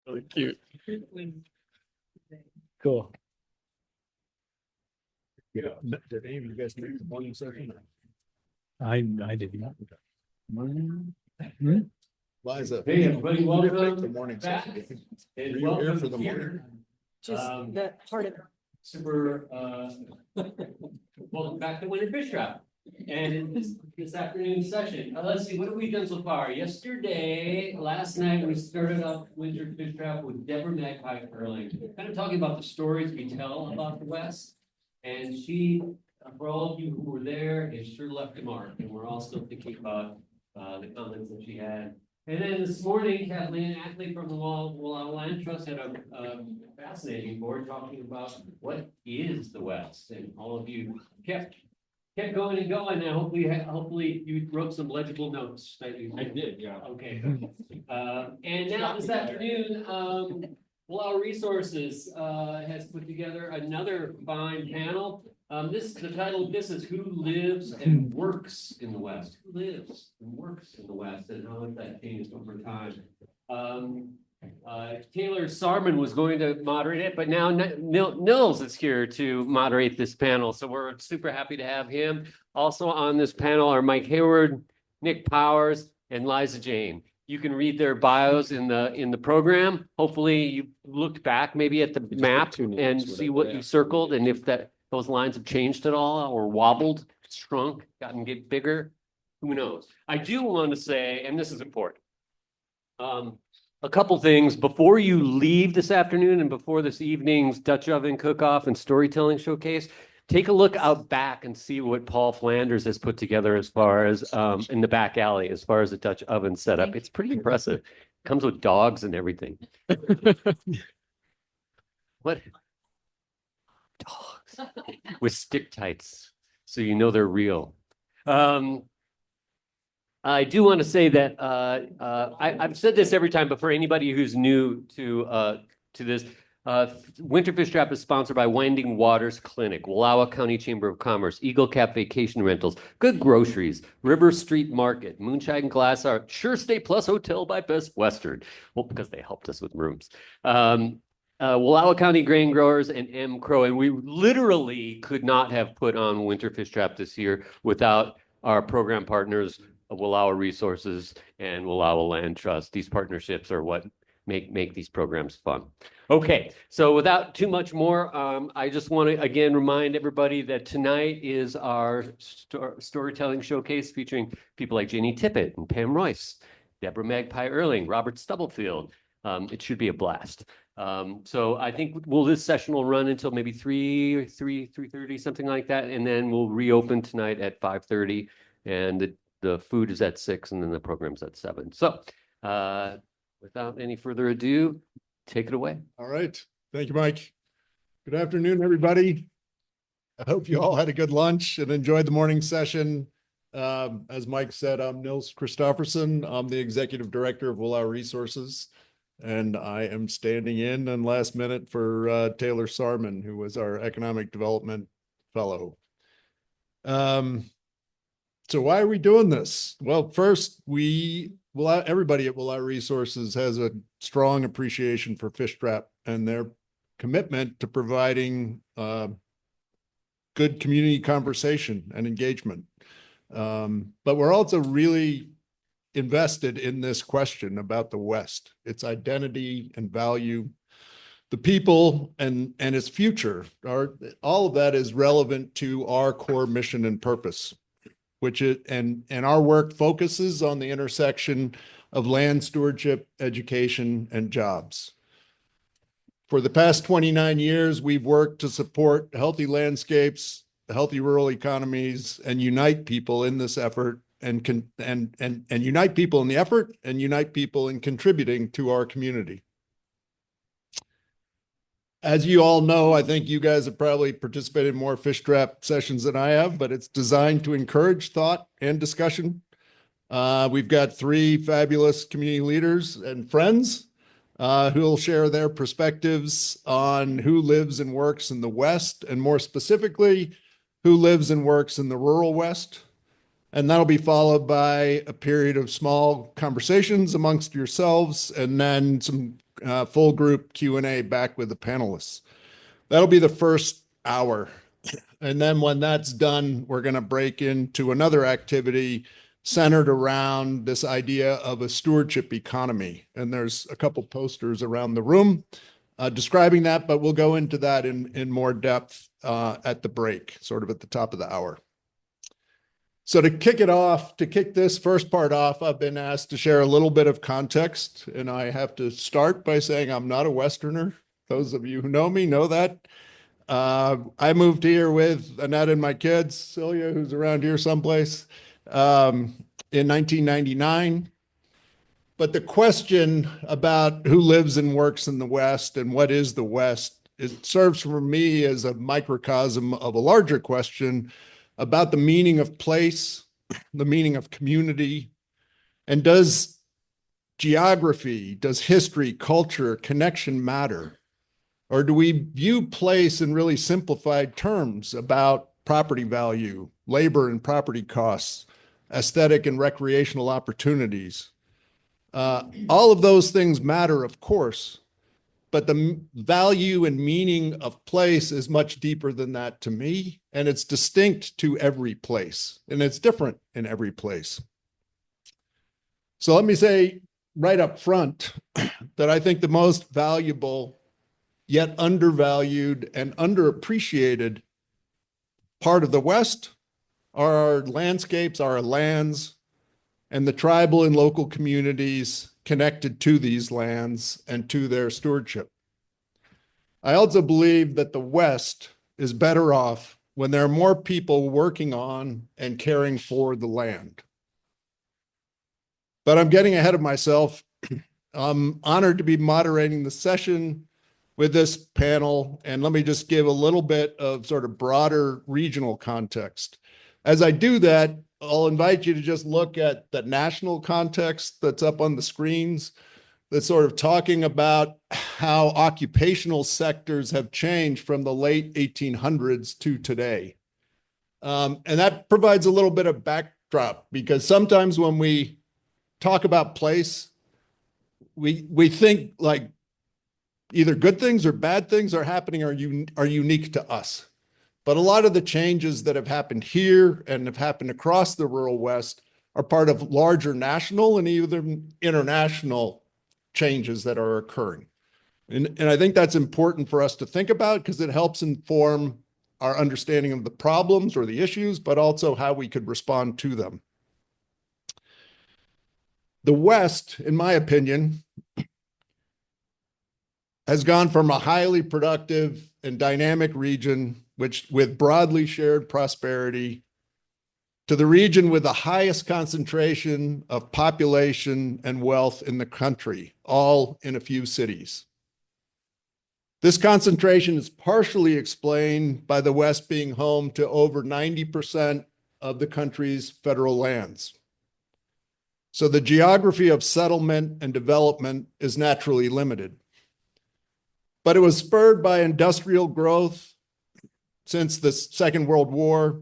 Really cute. Cool. Yeah. Did any of you guys make the morning session? I did not. Liza. Hey, everybody, who did make welcome the morning back. session? Were And you here welcome for the morning? here. Just the part of Super, welcome back to Winter Fishtrap. And this afternoon session, let's see, what have we done so far? Last night, we started up Winter Fishtrap with Deborah Magpie Curling, kind of talking about the stories we tell about the West. And she, for all of you who were there, it sure left a mark, and we're all still thinking about the comments that she had. And then this morning, Kathleen Ackley from the Land Trust had a fascinating board talking about what is the West, and all of you kept going and going. And hopefully you wrote some legible notes that you. I did, yeah. Okay. And now this afternoon, Well Resources has put together another fine panel. The title of this is Who Lives and Works in the West? Who lives and works in the West, and how has that changed over time? Taylor Sarman was going to moderate it, but now Nils is here to moderate this panel. So we're super happy to have him. Also on this panel are Mike Hayward, Nick Powers, and Liza Jane. You can read their bios in the program. Hopefully you looked back maybe at the map two names, and whatever see what they you are. circled and if those lines have changed at all or wobbled, shrunk, get bigger. Who knows? I do want to say, and this is important. A couple things before you leave this afternoon and before this evening's Dutch Oven Cookoff and Storytelling Showcase, take a look out back and see what Paul Flanders has put together as far as in the back alley, as far as the Dutch oven setup. It's pretty impressive. Comes with dogs and everything. What? Dogs with stick tights, so you know they're real. I do want to say that I've said this every time, but for anybody who's new to this, Winter Fishtrap is sponsored by Winding Waters Clinic, Wallowa County Chamber of Commerce, Eagle Cap Vacation Rentals, Good Groceries, River Street Market, Moonshine Glass Art, Sure Stay Plus Hotel by Best Western. Well, because they helped us with rooms. Wallowa County Grain Growers and M. Crow, and we literally could not have put on Winter Fishtrap this year without our program partners, Wallowa Resources and Wallowa Land Trust. These partnerships are what make these programs fun. Okay, so without too much more, I just want to again remind everybody that tonight is our storytelling showcase featuring people like Jenny Tippett and Pam Royce, Deborah Magpie Erling, Robert Stubblefield. It should be a blast. So I think this session will run until maybe 3:30, something like that, and then we'll reopen tonight at 5:30, and the food is at 6, and then the program's at 7. So without any further ado, take it away. All right. Thank you, Mike. Good afternoon, everybody. I hope you all had a good lunch and enjoyed the morning session. As Mike said, I'm Nils Christoffersen. I'm the Executive Director of Wallowa Resources, and I am standing in on last minute for Taylor Sarman, who was our Economic Development Fellow. So why are we doing this? Well, first, everybody at Wallowa Resources has a strong appreciation for Fishtrap and their commitment to providing good community conversation and engagement. But we're also really invested in this question about the West, its identity and value, the people and its future. All of that is relevant to our core mission and purpose, and our work focuses on the intersection of land stewardship, education, and jobs. For the past 29 years, we've worked to support healthy landscapes, healthy rural economies, and unite people in this effort, and unite people in the effort, and unite people in contributing to our community. As you all know, I think you guys have probably participated in more Fishtrap sessions than I have, but it's designed to encourage thought and discussion. We've got 3 fabulous community leaders and friends who will share their perspectives on who lives and works in the West, and more specifically, who lives and works in the rural West. And that'll be followed by a period of small conversations amongst yourselves, and then some full group Q&A back with the panelists. That'll be the first hour. And then when that's done, we're going to break into another activity centered around this idea of a stewardship economy. And there's a couple posters around the room describing that, but we'll go into that in more depth at the break, sort of at the top of the hour. So to kick this first part off, I've been asked to share a little bit of context, and I have to start by saying I'm not a Westerner. Those of you who know me know that. I moved here with Annette and my kids, Celia, who's around here someplace, in 1999. But the question about who lives and works in the West and what is the West, it serves for me as a microcosm of a larger question about the meaning of place, the meaning of community, and does geography, does history, culture, connection matter? Or do we view place in really simplified terms about property value, labor and property costs, aesthetic and recreational opportunities? All of those things matter, of course, but the value and meaning of place is much deeper than that to me, and it's distinct to every place, and it's different in every place. So let me say right up front that I think the most valuable, yet undervalued and underappreciated part of the West are our landscapes, our lands, and the tribal and local communities connected to these lands and to their stewardship. I also believe that the West is better off when there are more people working on and caring for the land. But I'm getting ahead of myself. I'm honored to be moderating the session with this panel, and let me just give a little bit of sort of broader regional context. As I do that, I'll invite you to just look at the national context that's up on the screens, that's sort of talking about how occupational sectors have changed from the late 1800s to today. And that provides a little bit of backdrop, because sometimes when we talk about place, we think like either good things or bad things are happening are unique to us. But a lot of the changes that have happened here and have happened across the rural West are part of larger national and even international changes that are occurring. And I think that's important for us to think about, because it helps inform our understanding of the problems or the issues, but also how we could respond to them. The West, in my opinion, has gone from a highly productive and dynamic region with broadly shared prosperity to the region with the highest concentration of population and wealth in the country, all in a few cities. This concentration is partially explained by the West being home to over 90% of the country's federal lands. So the geography of settlement and development is naturally limited. But it was spurred by industrial growth since the Second World War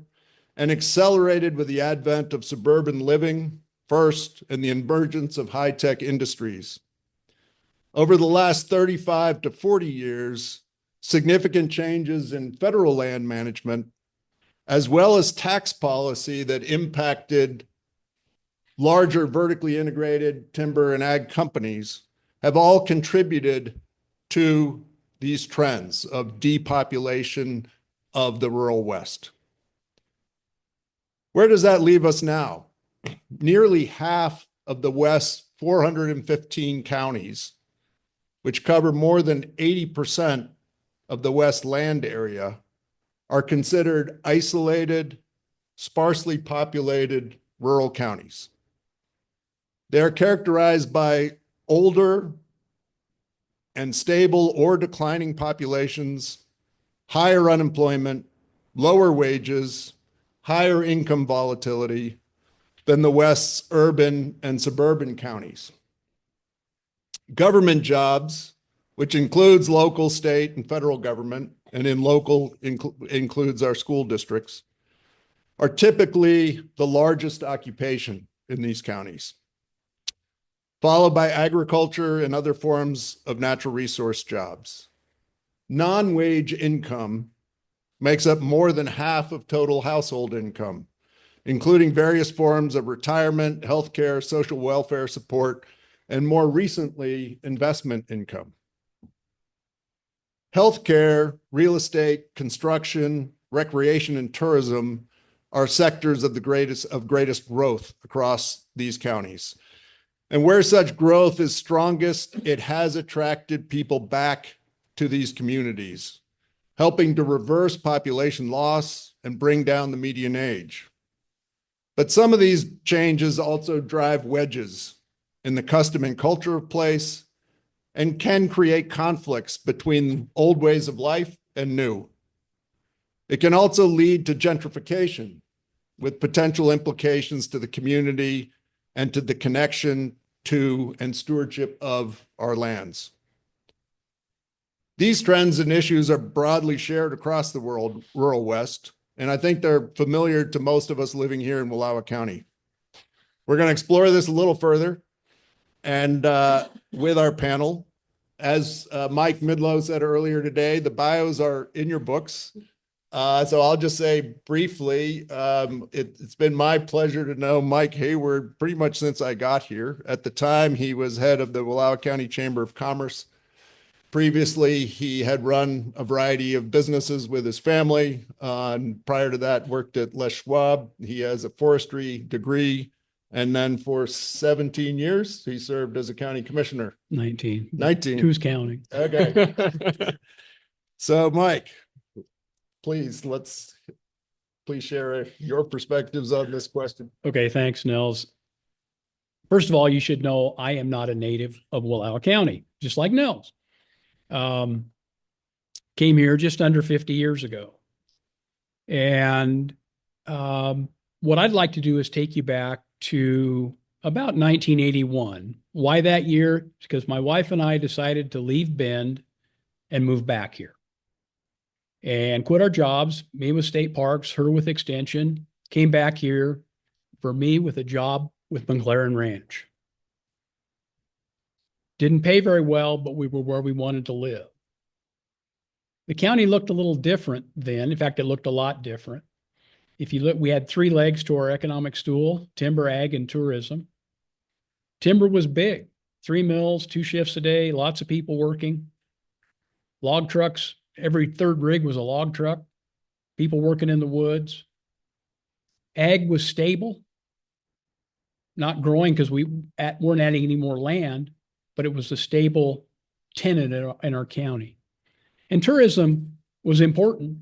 and accelerated with the advent of suburban living first and the emergence of high-tech industries. Over the last 35 to 40 years, significant changes in federal land management, as well as tax policy that impacted larger vertically integrated timber and ag companies, have all contributed to these trends of depopulation of the rural West. Where does that leave us now? Nearly half of the West's 415 counties, which cover more than 80% of the West land area, are considered isolated, sparsely populated rural counties. They are characterized by older and stable or declining populations, higher unemployment, lower wages, higher income volatility than the West's urban and suburban counties. Government jobs, which includes local, state, and federal government, and in local includes our school districts, are typically the largest occupation in these counties, followed by agriculture and other forms of natural resource jobs. Non-wage income makes up more than half of total household income, including various forms of retirement, healthcare, social welfare support, and more recently, investment income. Healthcare, real estate, construction, recreation, and tourism are sectors of greatest growth across these counties. And where such growth is strongest, it has attracted people back to these communities, helping to reverse population loss and bring down the median age. But some of these changes also drive wedges in the custom and culture of place and can create conflicts between old ways of life and new. It can also lead to gentrification with potential implications to the community and to the connection to and stewardship of our lands. These trends and issues are broadly shared across the rural West, and I think they're familiar to most of us living here in Wallowa County. We're going to explore this a little further and with our panel. As Mike Midlow said earlier today, the bios are in your books. So I'll just say briefly, it's been my pleasure to know Mike Hayward pretty much since I got here. At the time, he was head of the Wallowa County Chamber of Commerce. Previously, he had run a variety of businesses with his family. And prior to that, worked at Les Schwab. He has a forestry degree. And then for 17 years, he served as a county commissioner. 19. 19. Who's counting? Okay. So, Mike, please share your perspectives on this question. Okay, thanks, Nils. First of all, you should know I am not a native of Wallowa County, just like Nils. Came here just under 50 years ago. And what I'd like to do is take you back to about 1981. Why that year? Because my wife and I decided to leave Bend and move back here and quit our jobs, me with state parks, her with extension, came back here for me with a job with McLaren Ranch. Didn't pay very well, but we were where we wanted to live. The county looked a little different then. In fact, it looked a lot different. If you look, we had three legs to our economic stool: timber, ag, and tourism. Timber was big, 3 mills, 2 shifts a day, lots of people working. Log trucks, every third rig was a log truck, people working in the woods. Ag was stable, not growing because we weren't adding any more land, but it was a stable tenant in our county. And tourism was important,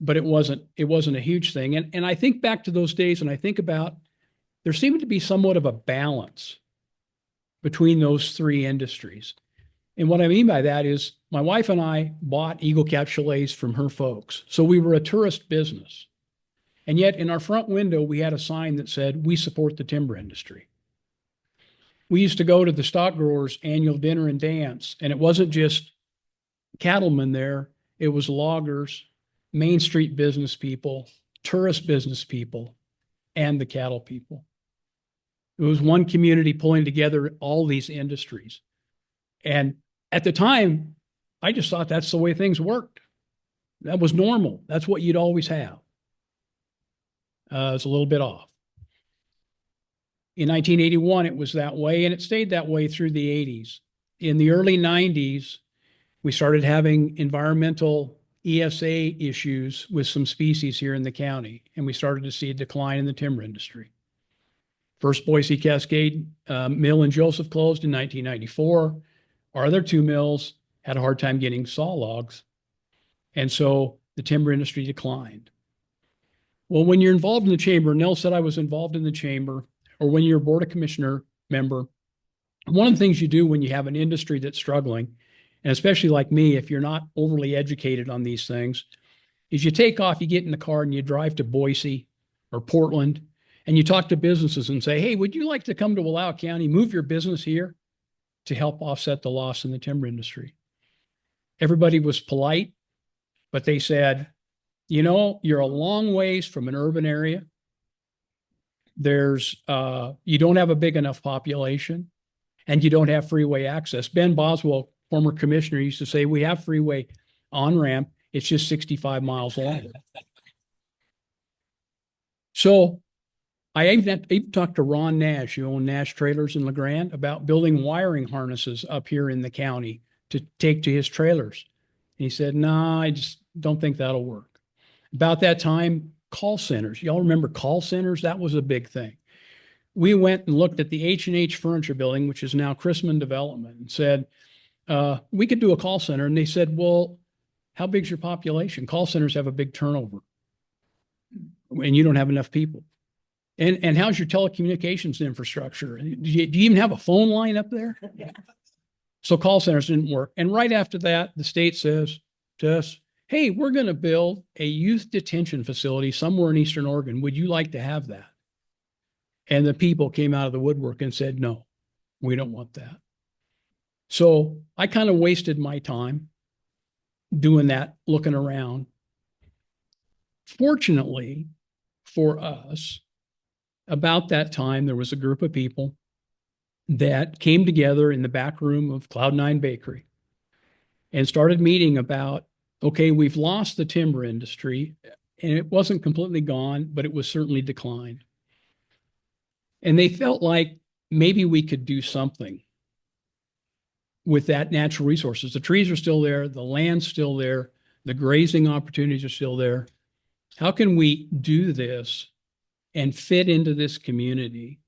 but it wasn't a huge thing. And I think back to those days and I think about there seemed to be somewhat of a balance between those three industries. And what I mean by that is my wife and I bought Eagle Cap Chalets from her folks. So we were a tourist business. And yet in our front window, we had a sign that said, "We support the timber industry." We used to go to the stock growers' annual dinner and dance, and it wasn't just cattlemen there. It was loggers, Main Street business people, tourist business people, and the cattle people. It was one community pulling together all these industries. And at the time, I just thought that's the way things worked. That was normal. That's what you'd always have. It's a little bit off. In 1981, it was that way, and it stayed that way through the 80s. In the early 90s, we started having environmental ESA issues with some species here in the county, and we started to see a decline in the timber industry. First Boise Cascade mill in Joseph closed in 1994. Our other 2 mills had a hard time getting saw logs, and so the timber industry declined. Well, when you're involved in the chamber, Nils said I was involved in the chamber, or when you're a board of commissioner member, one of the things you do when you have an industry that's struggling, and especially like me, if you're not overly educated on these things, is you take off, you get in the car and you drive to Boise or Portland, and you talk to businesses and say, "Hey, would you like to come to Wallowa County, move your business here to help offset the loss in the timber industry?" Everybody was polite, but they said, "You're a long ways from an urban area. You don't have a big enough population, and you don't have freeway access." Ben Boswell, former commissioner, used to say, "We have freeway on-ramp. It's just 65 miles long." So I even talked to Ron Nash, who owned Nash Trailers in LeGrand, about building wiring harnesses up here in the county to take to his trailers. And he said, "No, I just don't think that'll work." About that time, call centers. Y'all remember call centers? That was a big thing. We went and looked at the H&H Furniture Building, which is now Chrisman Development, and said, we could do a call center. And they said, "Well, how big's your population? Call centers have a big turnover, and you don't have enough people. And how's your telecommunications infrastructure? Do you even have a phone line up there?" So call centers didn't work. And right after that, the state says to us, "Hey, we're going to build a youth detention facility somewhere in Eastern Oregon. Would you like to have that?" And the people came out of the woodwork and said, "No, we don't want that." So I kind of wasted my time doing that, looking around. Fortunately for us, about that time, there was a group of people that came together in the back room of Cloud9 Bakery and started meeting about okay, we've lost the timber industry, and it wasn't completely gone, but it was certainly declined. And they felt like maybe we could do something with that natural resources. The trees are still there, the land's still there, the grazing opportunities are still there. How can we do this and fit into this community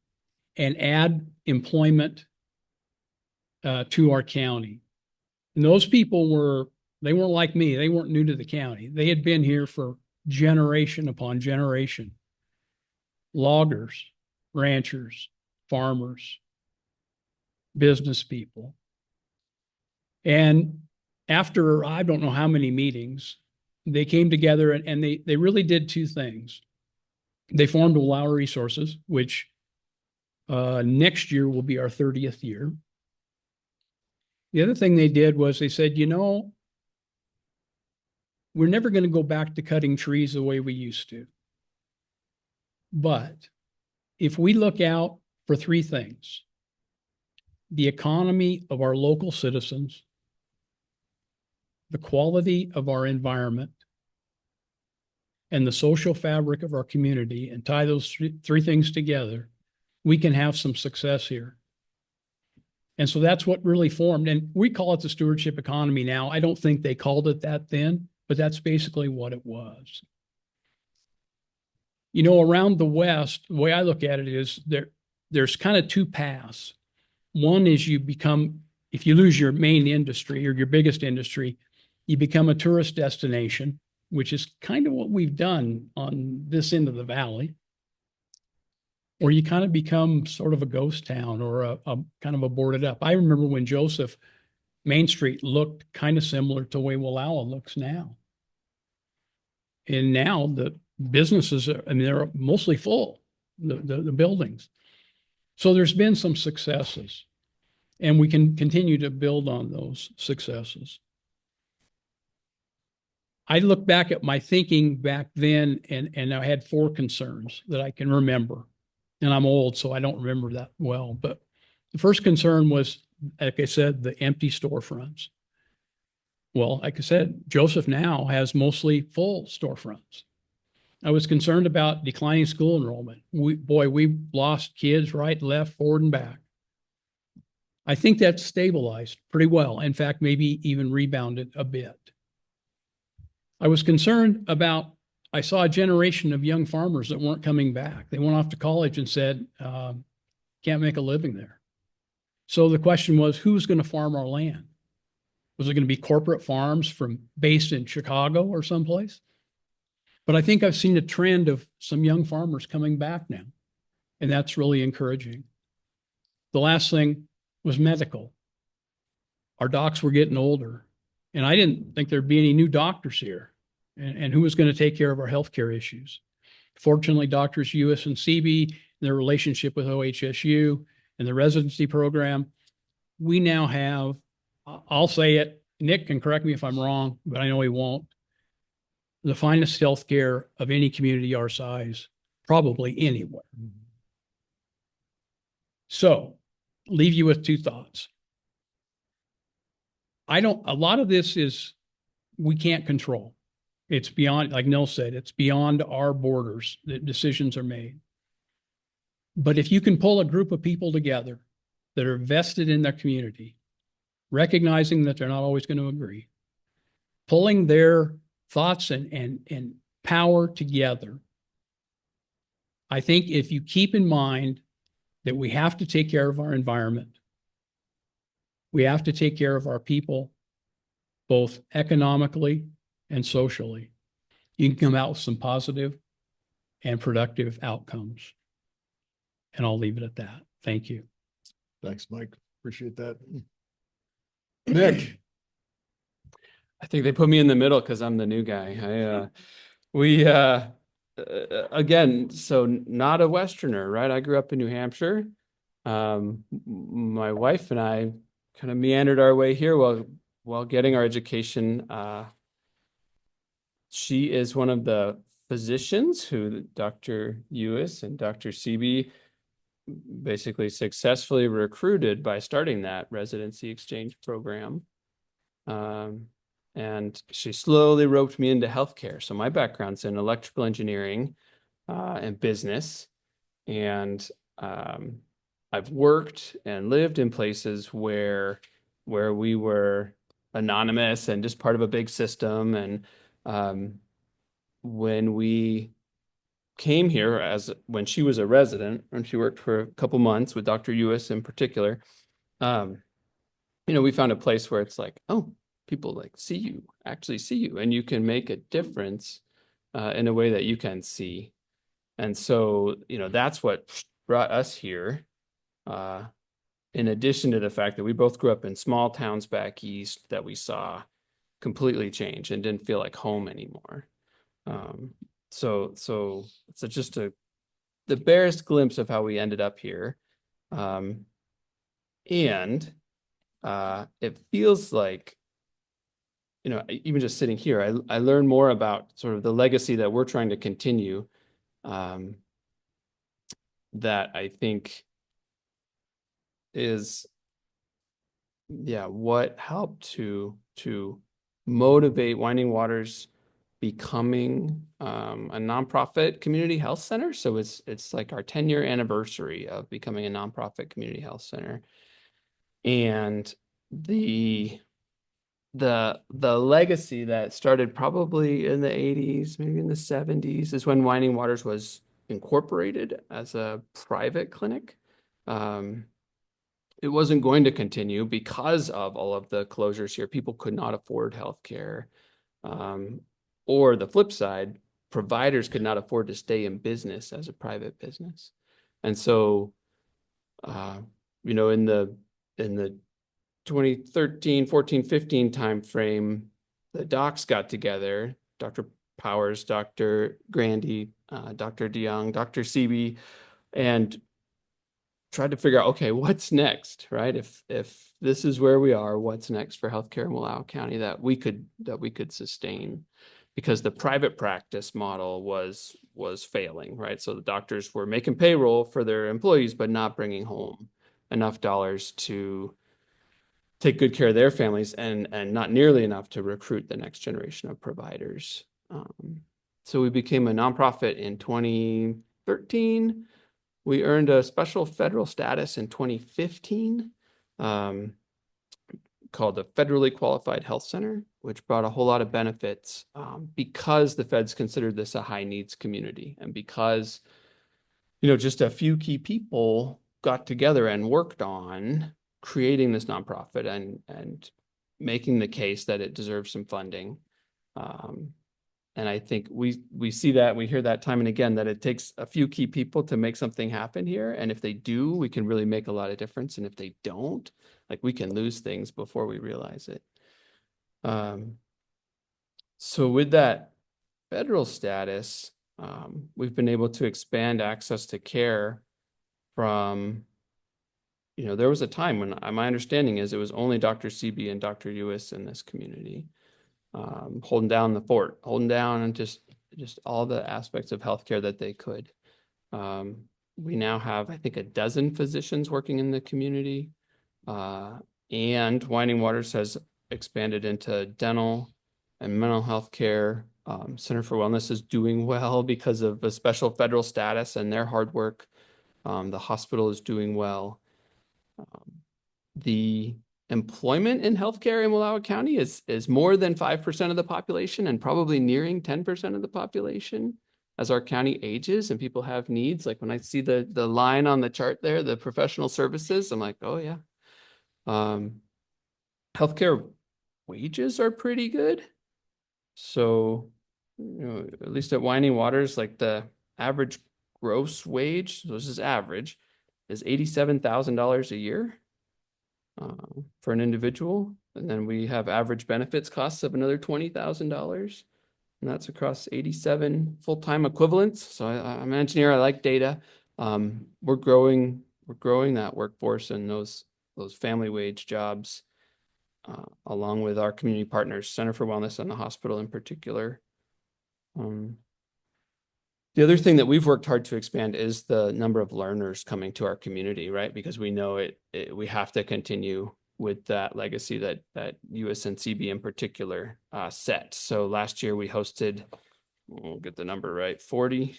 and add employment to our county? And those people they weren't like me. They weren't new to the county. They had been here for generation upon generation. Loggers, ranchers, farmers, business people. And after I don't know how many meetings, they came together and they really did two things. They formed Wallowa Resources, which next year will be our 30th year. The other thing they did was they said, you know, we're never going to go back to cutting trees the way we used to. But if we look out for three things, the economy of our local citizens, the quality of our environment, and the social fabric of our community, and tie those three things together, we can have some success here. And so that's what really formed. And we call it the stewardship economy now. I don't think they called it that then, but that's basically what it was. You know, around the West, the way I look at it is there's kind of two paths. One is if you lose your main industry or your biggest industry, you become a tourist destination, which is kind of what we've done on this end of the valley. Or you kind of become sort of a ghost town or a kind of a boarded up. I remember when Joseph, Main Street looked kind of similar to the way Wallowa looks now. And now the businesses, they're mostly full, the buildings. So there's been some successes, and we can continue to build on those successes. I look back at my thinking back then, and I had 4 concerns that I can remember. And I'm old, so I don't remember that well. But the first concern was, like I said, the empty storefronts. Well, like I said, Joseph now has mostly full storefronts. I was concerned about declining school enrollment. We lost kids right, left, forward, and back. I think that's stabilized pretty well. In fact, maybe even rebounded a bit. I was concerned about, I saw a generation of young farmers that weren't coming back. They went off to college and said, can't make a living there. So the question was, who's going to farm our land? Was it going to be corporate farms based in Chicago or someplace? But I think I've seen a trend of some young farmers coming back now, and that's really encouraging. The last thing was medical. Our docs were getting older, and I didn't think there'd be any new doctors here. And who was going to take care of our healthcare issues? Fortunately, Doctors US and CB, their relationship with OHSU and the residency program, we now have, I'll say it, Nick can correct me if I'm wrong, but I know he won't, the finest healthcare of any community our size, probably anywhere. So, leave you with 2 thoughts. A lot of this is, we can't control. It's beyond, like Nils said, it's beyond our borders that decisions are made. But if you can pull a group of people together that are vested in their community, recognizing that they're not always going to agree, pulling their thoughts and power together, I think if you keep in mind that we have to take care of our environment, we have to take care of our people, both economically and socially, you can come out with some positive and productive outcomes. And I'll leave it at that. Thank you. Thanks, Mike. Appreciate that. Nick. I think they put me in the middle because I'm the new guy. Again, so not a Westerner, right? I grew up in New Hampshire. My wife and I kind of meandered our way here while getting our education. She is one of the physicians who Dr. Ewis and Dr. Seeby basically successfully recruited by starting that residency exchange program. And and she slowly roped me into healthcare. So my background's in electrical engineering and business. And I've worked and lived in places where we were anonymous and just part of a big system. And when we came here when she was a resident, and she worked for a couple months with Dr. Ewis in particular, we found a place where it's like, oh, people like actually see you, and you can make a difference in a way that you can see. And so, that's what brought us here. In addition to the fact that we both grew up in small towns back east that we saw completely change and didn't feel like home anymore. So it's just the barest glimpse of how we ended up here. And it feels like, even just sitting here, I learn more about sort of the legacy that we're trying to continue, that I think is, what helped to motivate Winding Waters becoming a nonprofit community health center. So it's like our 10-year anniversary of becoming a nonprofit community health center. And the legacy that started probably in the 80s, maybe in the 70s, is when Winding Waters was incorporated as a private clinic. It wasn't going to continue because of all of the closures here. People could not afford healthcare. Or the flip side, providers could not afford to stay in business as a private business. And so, in the 2013, 14, 15 timeframe, the docs got together, Dr. Powers, Dr. Grandy, Dr. DeYoung, Dr. Seeby, and tried to figure out, okay, what's next, right? If this is where we are, what's next for healthcare in Wallowa County that we could sustain? Because the private practice model was failing, right? So the doctors were making payroll for their employees, but not bringing home enough dollars to take good care of their families, and not nearly enough to recruit the next generation of providers. So we became a nonprofit in 2013. We earned a special federal status in 2015, called the Federally Qualified Health Center, which brought a whole lot of benefits because the feds considered this a high needs community, and because, just a few key people got together and worked on creating this nonprofit and making the case that it deserves some funding. And I think we see that, we hear that time and again, that it takes a few key people to make something happen here. And if they do, we can really make a lot of difference. And if they don't, like, we can lose things before we realize it. So with that federal status, we've been able to expand access to care from, there was a time when my understanding is it was only Dr. Seeby and Dr. Ewis in this community. Holding down the fort, holding down and just all the aspects of healthcare that they could. We now have, I think, 12 physicians working in the community, and Winding Waters has expanded into dental and mental health care. Center for Wellness is doing well because of a special federal status and their hard work. The hospital is doing well. The employment in healthcare in Wallowa County is more than 5% of the population, and probably nearing 10% of the population as our county ages and people have needs. Like when I see the line on the chart there, the professional services, I'm like, oh yeah. Healthcare wages are pretty good. So, at least at Winding Waters, like the average gross wage, so this is average, is $87,000 a year. For an individual. And then we have average benefits costs of another $20,000. And that's across 87 full-time equivalents. So I'm an engineer, I like data. We're growing that workforce and those family wage jobs, along with our community partners, Center for Wellness and the hospital in particular. The other thing that we've worked hard to expand is the number of learners coming to our community, right? Because we know we have to continue with that legacy that USNCB in particular set. So last year we hosted, we'll get the number right, 40,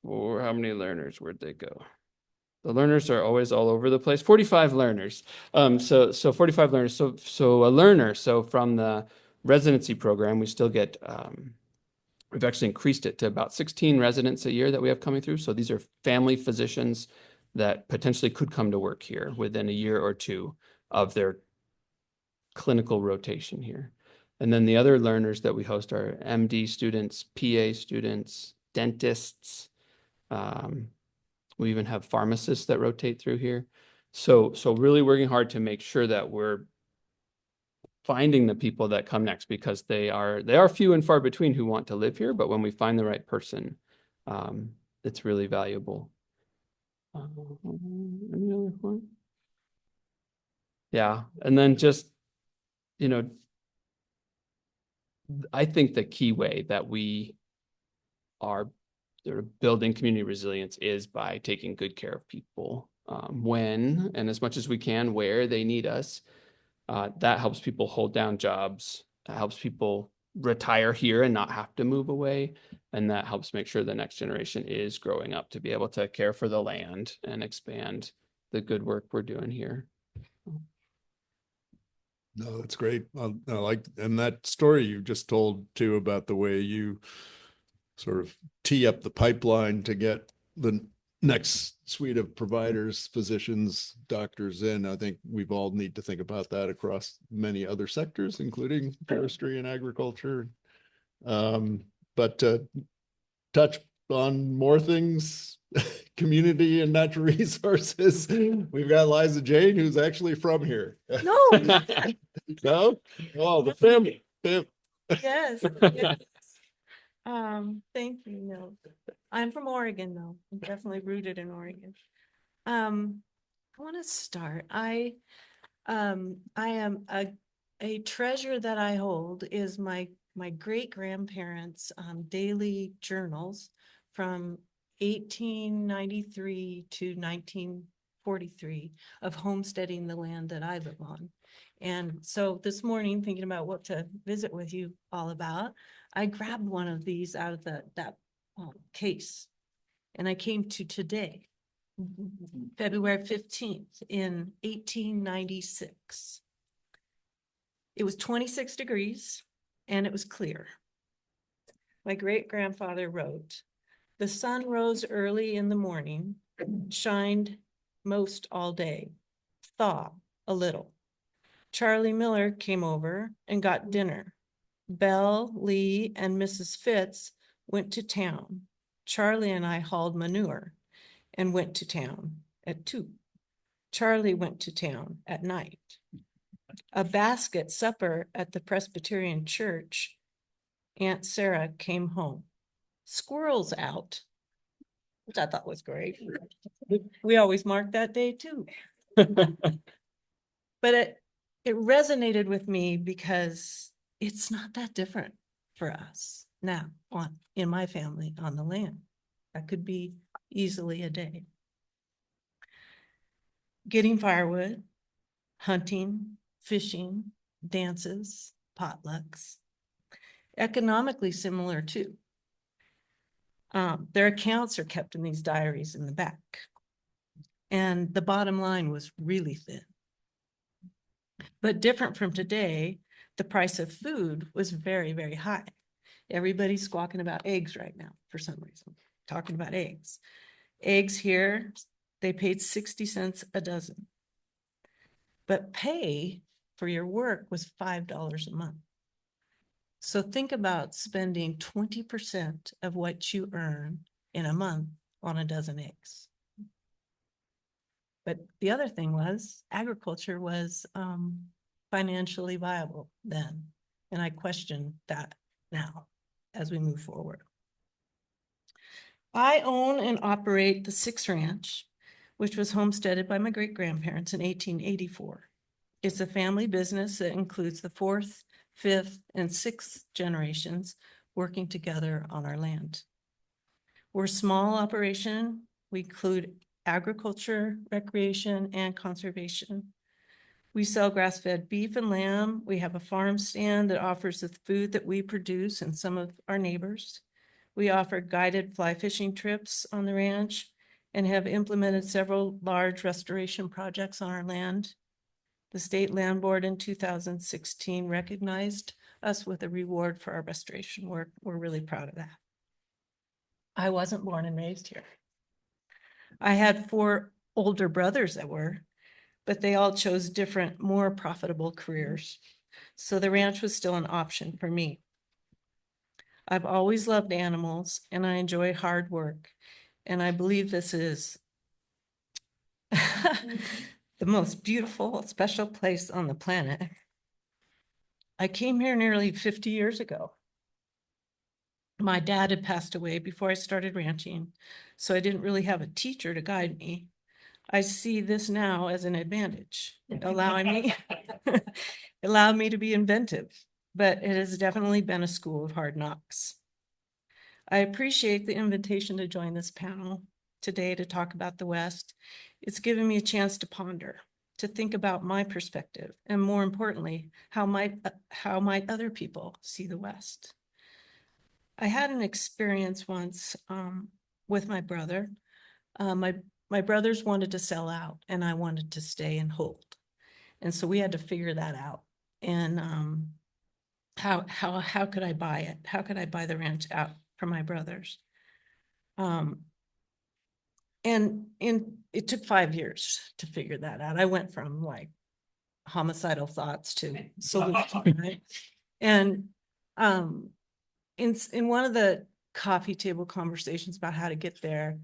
or how many learners, where'd they go? The learners are always all over the place. 45 learners. So 45 learners. So a learner. So from the residency program, we still get, we've actually increased it to about 16 residents a year that we have coming through. So these are family physicians that potentially could come to work here within a year or two of their clinical rotation here. And then the other learners that we host are MD students, PA students, dentists. We even have pharmacists that rotate through here. So really working hard to make sure that we're finding the people that come next, because they are few and far between who want to live here, but when we find the right person, it's really valuable. Any other point? Yeah, and then just, you know, I think the key way that we are sort of building community resilience is by taking good care of people when and as much as we can where they need us. That helps people hold down jobs. That helps people retire here and not have to move away. And that helps make sure the next generation is growing up to be able to care for the land and expand the good work we're doing here. No, that's great. I like, and that story you just told too about the way you sort of tee up the pipeline to get the next suite of providers, physicians, doctors in. I think we've all need to think about that across many other sectors, including forestry and agriculture. But touch on more things, community and natural resources. We've got Liza Jane, who's actually from here. No, No? Oh, the family. yes, yes. Thank you, Nils. I'm from Oregon, though. I'm definitely rooted in Oregon. I want to start. I am a treasure that I hold is my great grandparents' daily journals from 1893 to 1943 of homesteading the land that I live on. And so this morning, thinking about what to visit with you all about, I grabbed one of these out of that case, and I came to today, February 15th in 1896. It was 26 degrees and it was clear. My great grandfather wrote, "The sun rose early in the morning, shined most all day, thaw a little. Charlie Miller came over and got dinner. Belle, Lee, and Mrs. Fitz went to town. Charlie and I hauled manure and went to town at 2. Charlie went to town at night. A basket supper at the Presbyterian church. Aunt Sarah came home. Squirrels out," which I thought was great. We always mark that day too. But it resonated with me because it's not that different for us now in my family on the land. That could be easily a day. Getting firewood, hunting, fishing, dances, potlucks. Economically similar too. Their accounts are kept in these diaries in the back. And the bottom line was really thin. But different from today, the price of food was very, very high. Everybody's squawking about eggs right now for some reason, talking about eggs. Eggs here, they paid 60 cents a dozen. But pay for your work was $5 a month. So think about spending 20% of what you earn in a month on a dozen eggs. But the other thing was agriculture was financially viable then. And I question that now as we move forward. I own and operate the Six Ranch, which was homesteaded by my great-grandparents in 1884. It's a family business that includes the 4th, 5th, and 6th generations working together on our land. We're a small operation. We include agriculture, recreation, and conservation. We sell grass-fed beef and lamb. We have a farm stand that offers the food that we produce and some of our neighbors. We offer guided fly fishing trips on the ranch and have implemented several large restoration projects on our land. The state land board in 2016 recognized us with a reward for our restoration work. We're really proud of that. I wasn't born and raised here. I had 4 older brothers that were, but they all chose different, more profitable careers. So the ranch was still an option for me. I've always loved animals and I enjoy hard work. And I believe this is the most beautiful, special place on the planet. I came here nearly 50 years ago. My dad had passed away before I started ranching, so I didn't really have a teacher to guide me. I see this now as an advantage, allowing me to be inventive, but it has definitely been a school of hard knocks. I appreciate the invitation to join this panel today to talk about the West. It's given me a chance to ponder, to think about my perspective, and more importantly, how might other people see the West? I had an experience once with my brother. My brothers wanted to sell out and I wanted to stay and hold. And so we had to figure that out. And how could I buy it? How could I buy the ranch out for my brothers? And it took 5 years to figure that out. I went from like homicidal thoughts to solution, right? And in one of the coffee table conversations about how to get there,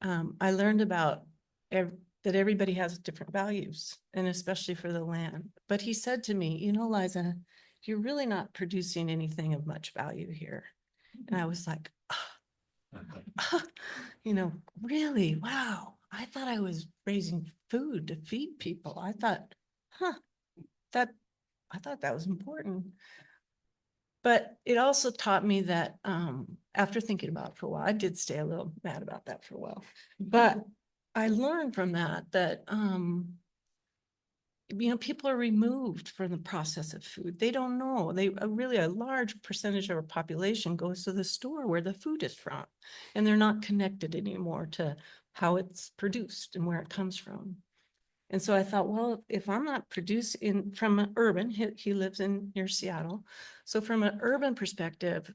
I learned about that everybody has different values, and especially for the land. But he said to me, you know, Liza, you're really not producing anything of much value here. And I was like, you know, really? Wow. I thought I was raising food to feed people. I thought that was important. But it also taught me that after thinking about it for a while, I did stay a little mad about that for a while. But I learned from that you know, people are removed from the process of food. They don't know. Really a large percentage of our population goes to the store where the food is from, and they're not connected anymore to how it's produced and where it comes from. And so I thought, well, if I'm not producing from an urban, he lives near Seattle. So from an urban perspective,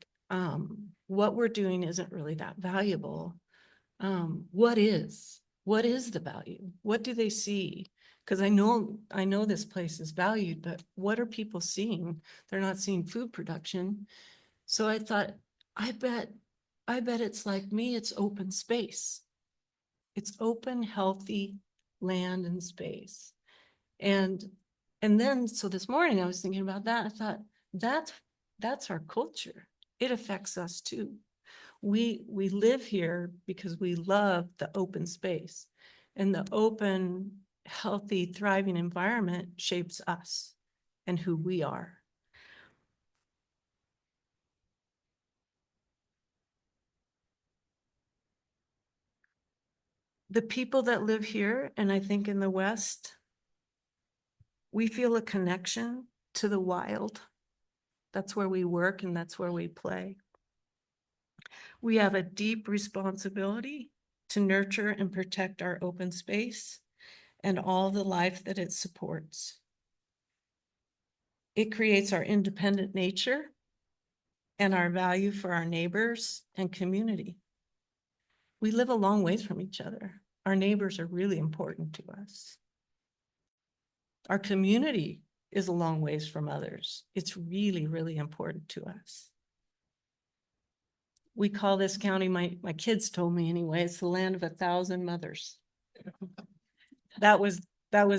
what we're doing isn't really that valuable. What is the value? What do they see? Because I know this place is valued, but what are people seeing? They're not seeing food production. So I thought, I bet it's like me, it's open space. It's open, healthy land and space. And then, so this morning I was thinking about that. I thought, that's our culture. It affects us too. We live here because we love the open space, and the open, healthy, thriving environment shapes us and who we are. The people that live here, and I think in the West, we feel a connection to the wild. That's where we work and that's where we play. We have a deep responsibility to nurture and protect our open space and all the life that it supports. It creates our independent nature and our value for our neighbors and community. We live a long ways from each other. Our neighbors are really important to us. Our community is a long ways from others. It's really, really important to us. We call this county, my kids told me anyway, it's the land of 1,000 mothers. That was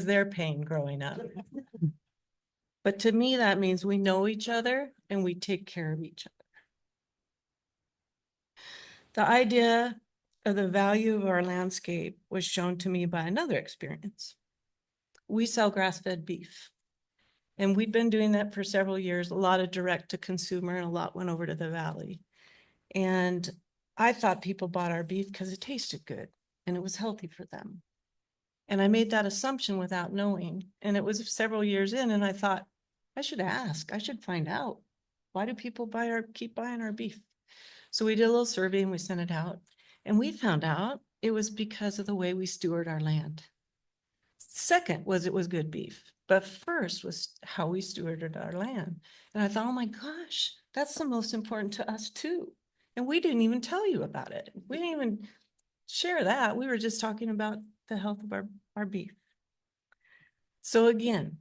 their pain growing up. But to me, that means we know each other and we take care of each other. The idea of the value of our landscape was shown to me by another experience. We sell grass-fed beef, and we'd been doing that for several years, a lot of direct to consumer and a lot went over to the valley. And I thought people bought our beef because it tasted good and it was healthy for them. And I made that assumption without knowing. And it was several years in and I thought, I should ask, I should find out. Why do people keep buying our beef? So we did a little survey and we sent it out. And we found out it was because of the way we steward our land. Second was it was good beef, but first was how we stewarded our land. And I thought, oh my gosh, that's the most important to us too. And we didn't even tell you about it. We didn't even share that. We were just talking about the health of our beef. So again,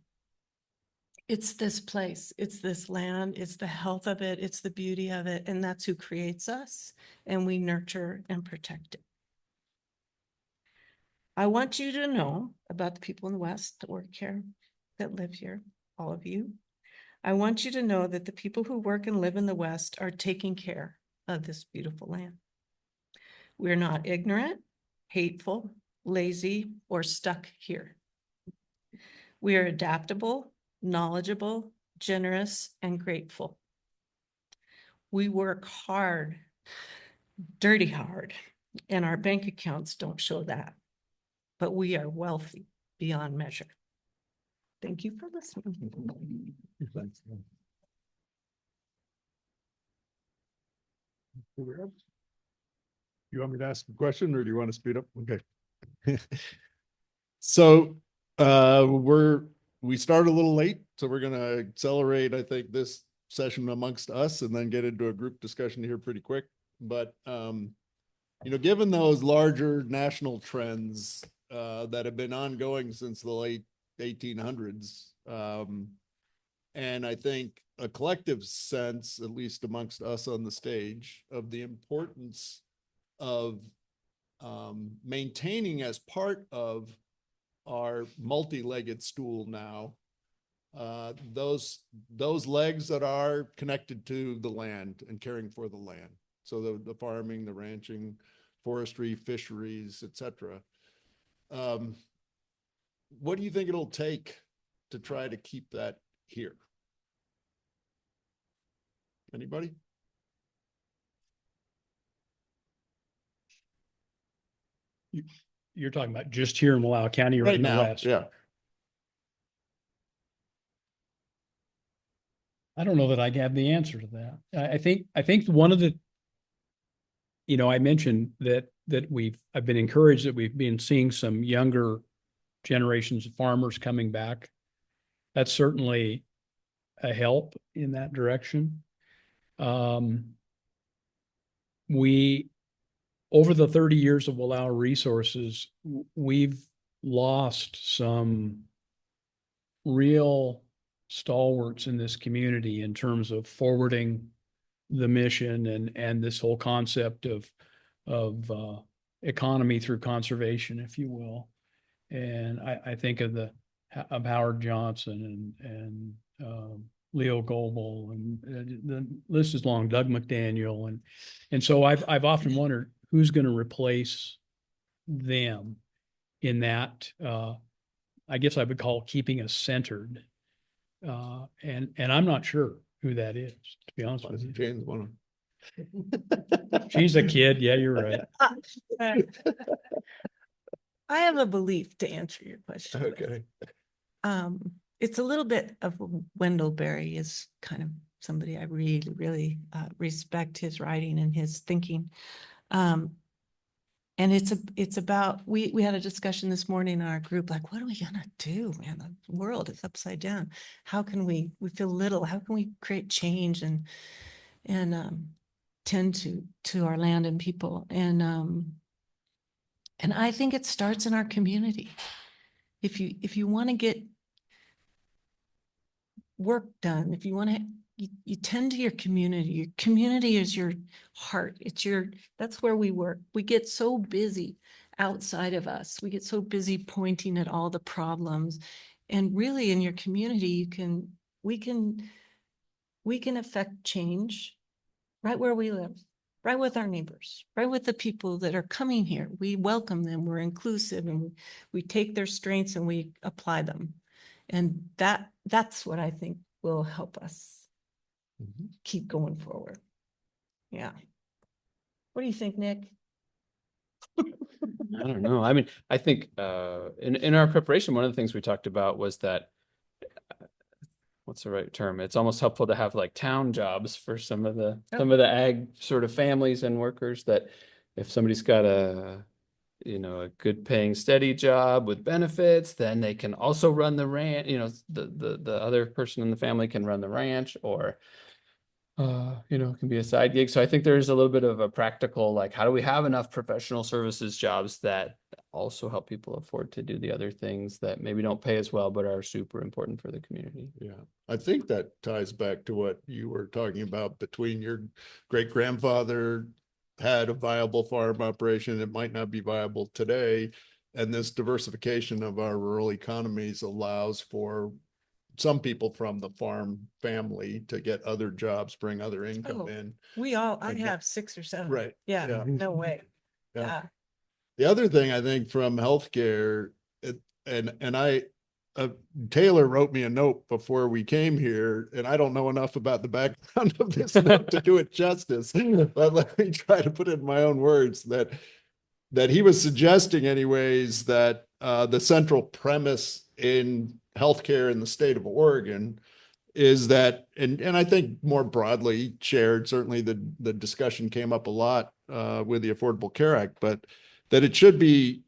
it's this place, it's this land, it's the health of it, it's the beauty of it, and that's who creates us, and we nurture and protect it. I want you to know about the people in the West that work here, that live here, all of you. I want you to know that the people who work and live in the West are taking care of this beautiful land. We're not ignorant, hateful, lazy, or stuck here. We are adaptable, knowledgeable, generous, and grateful. We work hard, dirty hard, and our bank accounts don't show that. But we are wealthy beyond measure. Thank you for listening. Thanks. You want me to ask a question or do you want to speed up? Okay. So we started a little late, so we're gonna accelerate, I think, this session amongst us and then get into a group discussion here pretty quick. But you know, given those larger national trends that have been ongoing since the late 1800s, and I think a collective sense, at least amongst us on the stage, of the importance of maintaining as part of our multi-legged stool now, those legs that are connected to the land and caring for the land. So the farming, the ranching, forestry, fisheries, etc. What do you think it'll take to try to keep that here? Anybody? You're talking about just here in Wallowa County or Right in the now, West? yeah. I don't know that I have the answer to that. I think one of the, you know, I mentioned that I've been encouraged that we've been seeing some younger generations of farmers coming back. That's certainly a help in that direction. We, over the 30 years of Wallowa Resources, we've lost some real stalwarts in this community in terms of forwarding the mission and this whole concept of economy through conservation, if you will. And I think of Howard Johnson and Leo Goebel, and the list is long, Doug McDaniel. And so I've often wondered who's going to replace them in that, I guess I would call keeping us centered. And I'm not sure who that is, to be honest with you. Jane's one. She's a kid. Yeah, you're right. I have a belief to answer your question. Okay. It's a little bit of Wendell Berry is kind of somebody I really, really respect his writing and his thinking. And it's about, we had a discussion this morning in our group, like, what are we gonna do, man? The world is upside down. How can we feel little, how can we create change and tend to our land and people? And I think it starts in our community. If you want to get work done, if you want to, you tend to your community. Your community is your heart. That's where we work. We get so busy outside of us. We get so busy pointing at all the problems. And really in your community, we can affect change right where we live, right with our neighbors, right with the people that are coming here. We welcome them, we're inclusive, and we take their strengths and we apply them. And that's what I think will help us keep going forward. Yeah. What do you think, Nick? I don't know. I mean, I think in our preparation, one of the things we talked about was that what's the right term? It's almost helpful to have like town jobs for some of the ag sort of families and workers, that if somebody's got a good paying steady job with benefits, then they can also run the ranch, the other person in the family can run the ranch, or it can be a side gig. So I think there's a little bit of a practical, like, how do we have enough professional services jobs that also help people afford to do the other things that maybe don't pay as well, but are super important for the community? Yeah, I think that ties back to what you were talking about between your great grandfather had a viable farm operation. It might not be viable today. And this diversification of our rural economies allows for some people from the farm family to get other jobs, bring other income Oh, in. I Okay. have 6 or 7. Right. Yeah, Yeah. no way. Yeah. Yeah. The other thing I think from healthcare, Taylor wrote me a note before we came here, and I don't know enough about the background of this note to do it justice, but let me try to put it in my own words, that he was suggesting anyways, that the central premise in healthcare in the state of Oregon is that, and I think more broadly shared, certainly the discussion came up a lot with the Affordable Care Act, but that it should be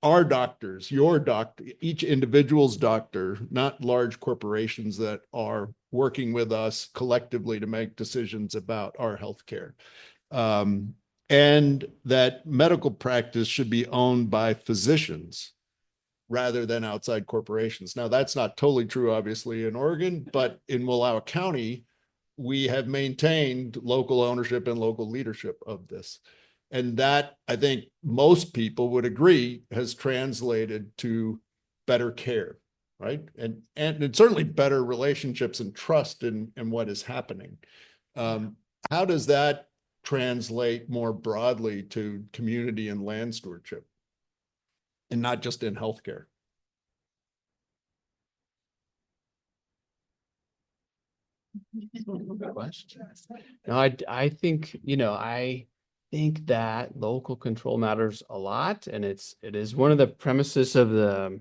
our doctors, your doctor, each individual's doctor, not large corporations that are working with us collectively to make decisions about our healthcare. And that medical practice should be owned by physicians rather than outside corporations. Now, that's not totally true, obviously, in Oregon, but in Wallowa County, we have maintained local ownership and local leadership of this. And that, I think most people would agree, has translated to better care, right? And it's certainly better relationships and trust in what is happening. How does that translate more broadly to community and land stewardship? And not just in healthcare? Good question. No, I think, I think that local control matters a lot, and it is one of the premises of the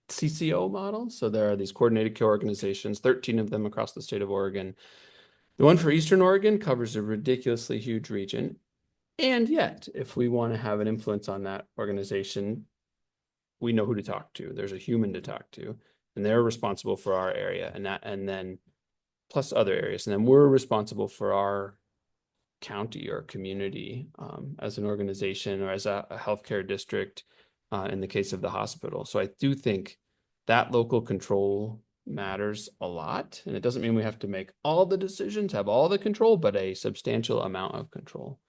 CCO model. So there are these coordinated care organizations, 13 of them across the state of Oregon. The one for Eastern Oregon covers a ridiculously huge region. And yet, if we want to have an influence on that organization, we know who to talk to. There's a human to talk to, and they're responsible for our area, and then plus other areas. And then we're responsible for our county or community as an organization or as a healthcare district in the case of the hospital. So I do think that local control matters a lot. And it doesn't mean we have to make all the decisions, have all the control, but a substantial amount of control.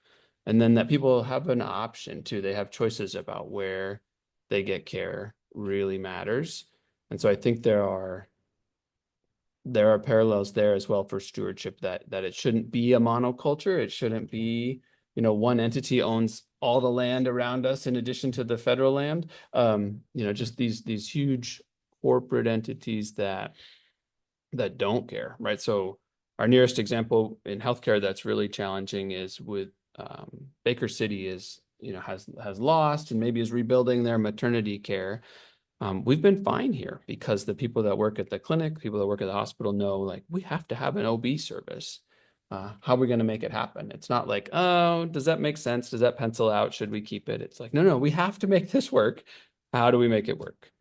And then that people have an option too. They have choices about where they get care really matters. And so I think there are parallels there as well for stewardship, that it shouldn't be a monoculture. It shouldn't be, one entity owns all the land around us in addition to the federal land. Just these huge corporate entities that don't care, right? So our nearest example in healthcare that's really challenging is with Baker City has lost and maybe is rebuilding their maternity care. We've been fine here because the people that work at the clinic, people that work at the hospital know, like, we have to have an OB service. How are we going to make it happen? It's not like, oh, does that make sense? Does that pencil out? Should we keep it? It's like, no, we have to make this work. How do we make it work?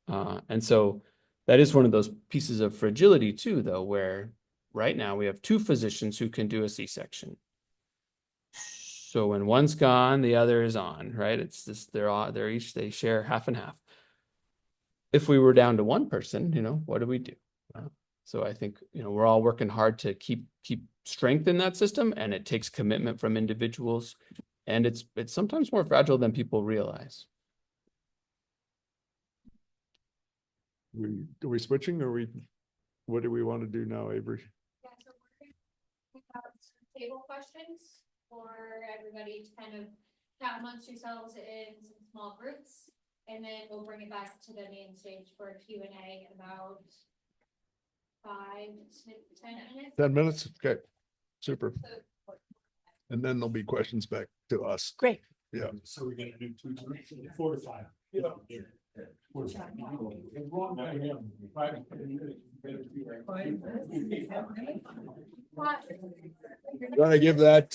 And so that is one of those pieces of fragility too, though, where right now we have 2 physicians who can do a C-section. So when one's gone, the other is on, right? It's just, they share half and half. If we were down to 1 person, what do we do? So I think, we're all working hard to keep strength in that system, and it takes commitment from individuals, and it's sometimes more fragile than people realize. Are we switching, or what do we want to do now, Avery? Yeah, so we have some table questions for everybody to kind of chat amongst yourselves in some small groups. And then we'll bring it back to the main stage for a Q&A in about 5 to 10 minutes. 10 minutes? Okay, super. And then there'll be questions back to us. Great. Yeah. So we're gonna do 2 groups, 4 to 5. Four to five. You want to give that,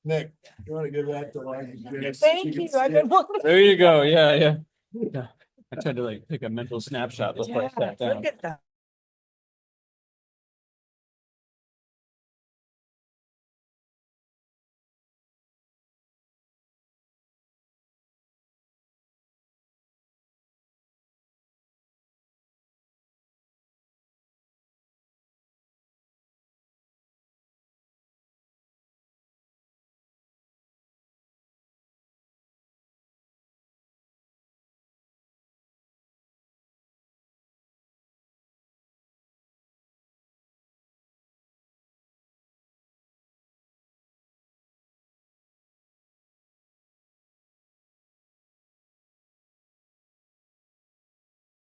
Nick, you want to give that to Liza? Thank you. I've been wanting. There you go. Yeah. I tried to like take a mental snapshot before I sat down. Look at that.